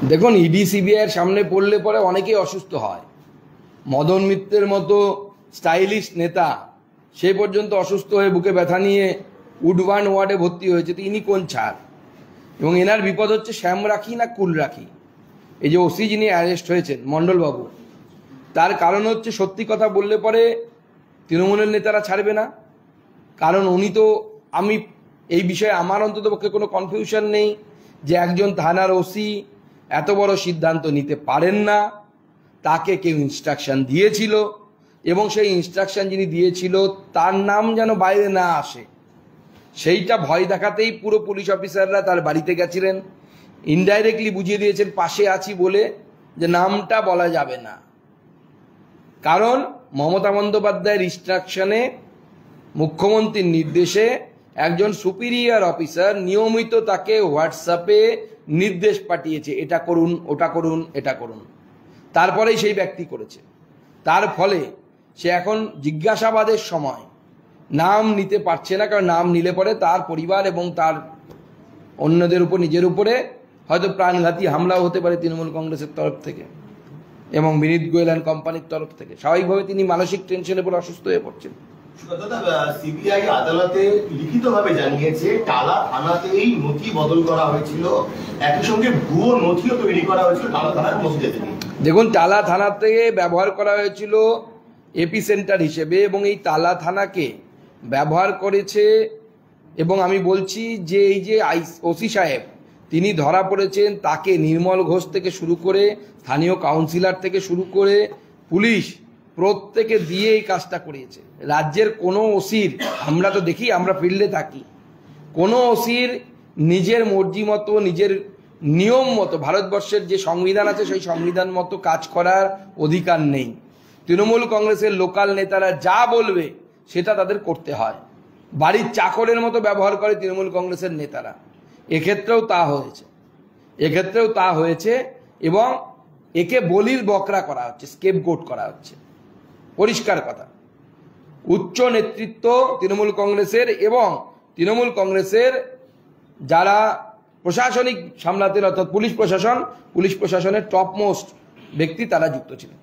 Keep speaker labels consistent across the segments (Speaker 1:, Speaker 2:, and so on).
Speaker 1: দেখুন, ইডি সিবিআইয়ের সামনে পড়লে পরে অনেকেই অসুস্থ হয়। মদন মিত্রের মতো স্টাইলিশ নেতা সে পর্যন্ত অসুস্থ হয়ে বুকে ব্যথা নিয়ে উডবার্ন ওয়ার্ডে ভর্তি হয়েছে, তো ইনি কোন ছাড়? এবং এনার বিপদ হচ্ছে শ্যাম রাখি না কুল রাখি। এই যে ওসি যিনি অ্যারেস্ট হয়েছেন মণ্ডলবাবু, তার কারণ হচ্ছে সত্যি কথা বললে পরে তৃণমূলের নেতারা ছাড়বে না। কারণ উনি তো, আমি এই বিষয়ে আমার অন্তত পক্ষে কোনো কনফিউশন নেই যে একজন থানার ওসি এত বড় সিদ্ধান্ত নিতে পারেন না। তাকে কেউ ইনস্ট্রাকশন দিয়েছিল এবং সেই ইনস্ট্রাকশন যিনি দিয়েছিল তার নাম যেন বাইরে না আসে, সেইটা ভয় দেখাতেই পুরো পুলিশ অফিসাররা তার বাড়িতে গেছিলেন, ইনডাইরেক্টলি বুঝিয়ে দিয়েছেন পাশে আছি বলে যে নামটা বলা যাবে না। কারণ মমতা বন্দ্যোপাধ্যায়ের ইনস্ট্রাকশনে, মুখ্যমন্ত্রীর নির্দেশে একজন সুপিরিয়র অফিসার নিয়মিত তাকে হোয়াটসঅ্যাপে নির্দেশ পাঠিয়েছে, এটা করুন, ওটা করুন, এটা করুন। তারপরেই সেই ব্যক্তি করেছে। তার ফলে সে এখন জিজ্ঞাসাবাদের সময় নাম নিতে পারছে না, কারণ নাম নিলে পরে তার পরিবার এবং তার অন্যদের উপর, নিজের উপরে হয়তো প্রাণঘাতী হামলাও হতে পারে তৃণমূল কংগ্রেসের তরফ থেকে এবং বিনীত গোয়েল অ্যান্ড কোম্পানির তরফ থেকে। স্বাভাবিকভাবে তিনি মানসিক টেনশনে পড়ে অসুস্থ হয়ে পড়ছেন।
Speaker 2: সিবিআই আদালতে লিখিতভাবে জানিয়েছে টালা থানাতেই নথি বদল করা হয়েছিল, একই সঙ্গে ভুয়ো নথিও তৈরি করা হয়েছিল টালা থানার মধ্যে থেকে।
Speaker 1: দেখুন, টালা থানাতে ব্যবহার করা হয়েছিল এপি সেন্টার হিসেবে এবং এই টালা থানাকে ব্যবহার করেছে। এবং আমি বলছি যে এই যে ওসি সাহেব তিনি ধরা পড়েছেন, তাকে নির্মল ঘোষ থেকে শুরু করে স্থানীয় কাউন্সিলর থেকে শুরু করে পুলিশ প্রত্যেকে দিয়ে এই কাজটা করিয়েছে। রাজ্যের কোনো ওসির, আমরা তো দেখি, আমরা ফিল্ডে থাকি, কোনো ওসির নিজের মর্জি মতো, নিজের নিয়ম মতো, ভারতবর্ষের যে সংবিধান আছে সেই সংবিধান মতো কাজ করার অধিকার নেই। তৃণমূল কংগ্রেসের লোকাল নেতারা যা বলবে সেটা তাদের করতে হয়। বাড়ির চাকরের মতো ব্যবহার করে তৃণমূল কংগ্রেসের নেতারা। এক্ষেত্রেও তা হয়েছে এবং একে বলির বকরা করা হচ্ছে, স্কেপগোট করা হচ্ছে। পরিষ্কার কথা, উচ্চ নেতৃত্ব তৃণমূল কংগ্রেসের এবং তৃণমূল কংগ্রেসের যারা প্রশাসনিক সামলাতেন, অর্থাৎ পুলিশ প্রশাসনের টপ মোস্ট ব্যক্তি, তারা যুক্ত ছিলেন।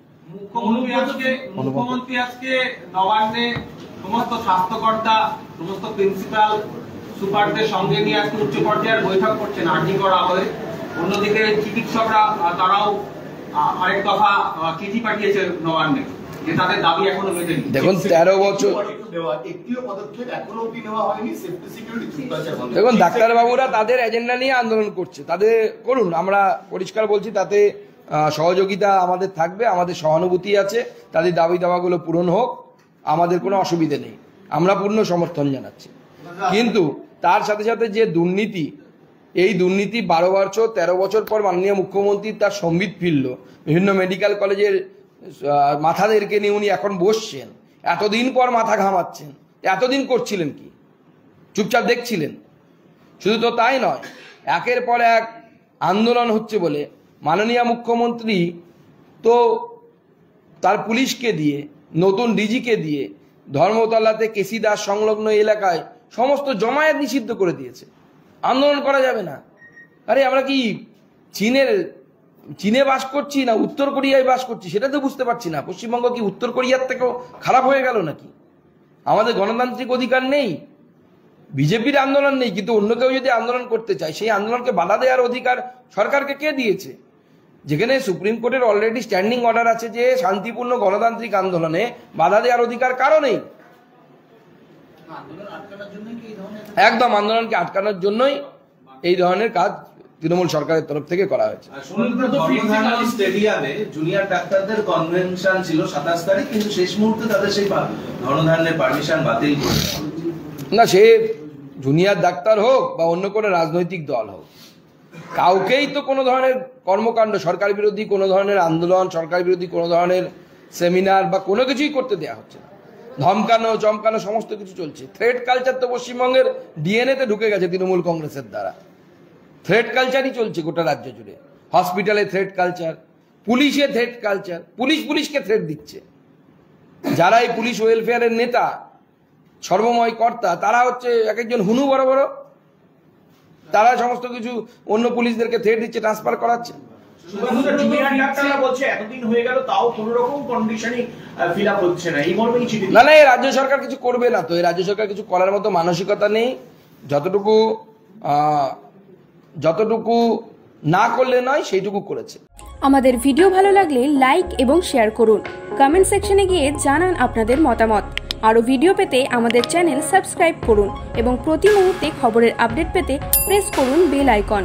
Speaker 3: মুখ্যমন্ত্রী আজকে নবান্নে সমস্ত স্বাস্থ্যকর্তা, সমস্ত প্রিন্সিপাল সুপারদের সঙ্গে নিয়ে আজকে উচ্চ পর্যায়ের বৈঠক করছেন আর্জি করা হয়ে। অন্যদিকে চিকিৎসকরা তারাও আরেক দফা চিঠি পাঠিয়েছে নবান্নে যে তাদের দাবি এখনো মেটেনি।
Speaker 1: দেখুন 13 বছর, দেখুন ডাক্তারবাবুরা তাদের এজেন্ডা নিয়ে আন্দোলন করছে, তাদের করুন, আমরা পরিষ্কার বলছি, তাতে সহযোগিতা আমাদের থাকবে, আমাদের সহানুভূতি আছে, তাদের দাবি দাওয়াগুলো পূরণ হোক, আমাদের কোনো অসুবিধে নেই, আমরা পূর্ণ সমর্থন জানাচ্ছি। কিন্তু তার সাথে সাথে যে দুর্নীতি, এই দুর্নীতি 13 বছর পর মাননীয় মুখ্যমন্ত্রী তার সম্বিত ফিরল, বিভিন্ন মেডিকেল কলেজের মাথাদেরকে নিয়ে উনি এখন বসছেন, এতদিন পর মাথা ঘামাচ্ছেন। এতদিন করছিলেন কি? চুপচাপ দেখছিলেন? শুধু তো তাই নয়, একের পর এক আন্দোলন হচ্ছে বলে মাননীয় মুখ্যমন্ত্রী তো তার পুলিশকে দিয়ে, নতুন ডিজিকে দিয়ে ধর্মতলাতে কেসি দাস সংলগ্ন এলাকায় সমস্ত জমায়েত নিষিদ্ধ করে দিয়েছে। আন্দোলন করা যাবে না। আরে আমরা কি চীনে বাস করছি না উত্তর কোরিয়ায় বাস করছি সেটা তো বুঝতে পারছি না। পশ্চিমবঙ্গ কি উত্তর কোরিয়ার থেকেও খারাপ হয়ে গেল নাকি? আমাদের গণতান্ত্রিক অধিকার নেই, বিজেপির আন্দোলন নেই, কিন্তু অন্য কেউ যদি আন্দোলন করতে চায় সেই আন্দোলনকে বাধা দেওয়ার অধিকার সরকারকে কে দিয়েছে? যেখানে সুপ্রিম কোর্টের অলরেডি স্ট্যান্ডিং অর্ডার আছে যে শান্তিপূর্ণ গণতান্ত্রিক আন্দোলনে বাধা দেওয়ার অধিকার কারো নেই। একদম আন্দোলনকে আটকানোর জন্যই এই ধরনের কাজ তৃণমূল সরকারের তরফ থেকে করা হয়েছে।
Speaker 4: স্টেডিয়ামে জুনিয়র ডাক্তারদের কনভেনশন ছিল 27 তারিখ, কিন্তু শেষ মুহূর্তে তাদের সেই ধর্মধারণের পারমিশন বাতিল করে
Speaker 1: না। সে জুনিয়র ডাক্তার হোক বা অন্য কোনো রাজনৈতিক দল হোক, কাউকেই তো কোনো ধরনের কর্মকাণ্ড, সরকার বিরোধী কোনো ধরনের আন্দোলন, সরকার বিরোধী কোনো ধরনের সেমিনার বা কোনো কিছুই করতে দেওয়া হচ্ছে না। ধমকানো চমকানো সমস্ত কিছু চলছে। থ্রেট কালচার তো পশ্চিমবঙ্গের ডিএনএতে ঢুকে গেছে তৃণমূল কংগ্রেসের দ্বারা। থ্রেট কালচারই চলছে গোটা রাজ্য জুড়ে। হসপিটালে থ্রেট কালচার, পুলিশে থ্রেট কালচার, পুলিশকে থ্রেট দিচ্ছে। যারা এই পুলিশ ওয়েলফেয়ারের নেতা, সর্বময় কর্তা, তারা হচ্ছে এক একজন হুনু বড় বড়, তারা সমস্ত কিছু অন্য পুলিশদেরকে থ্রেট দিচ্ছে, ট্রান্সফার করাচ্ছে।
Speaker 5: জুনিয়র ডাক্তাররা বলছে এতদিন হয়ে গেল তাও কোনো রকম কন্ডিশনই ফিল আপ হচ্ছে না, এই মর্মেই চিঠি।
Speaker 1: না না, এই রাজ্য সরকার কিছু করবে না তো, এই রাজ্য সরকার কিছু করার মতো মানসিকতা নেই। যতটুকু না করলে নয় সেইটুকু করেছে।
Speaker 6: আমাদের ভিডিও ভালো লাগলে লাইক এবং শেয়ার করুন, কমেন্ট সেকশনে গিয়ে জানান আপনাদের মতামত। আরও ভিডিও পেতে আমাদের চ্যানেল সাবস্ক্রাইব করুন এবং প্রতি মুহূর্তে খবরের আপডেট পেতে প্রেস করুন বেল আইকন।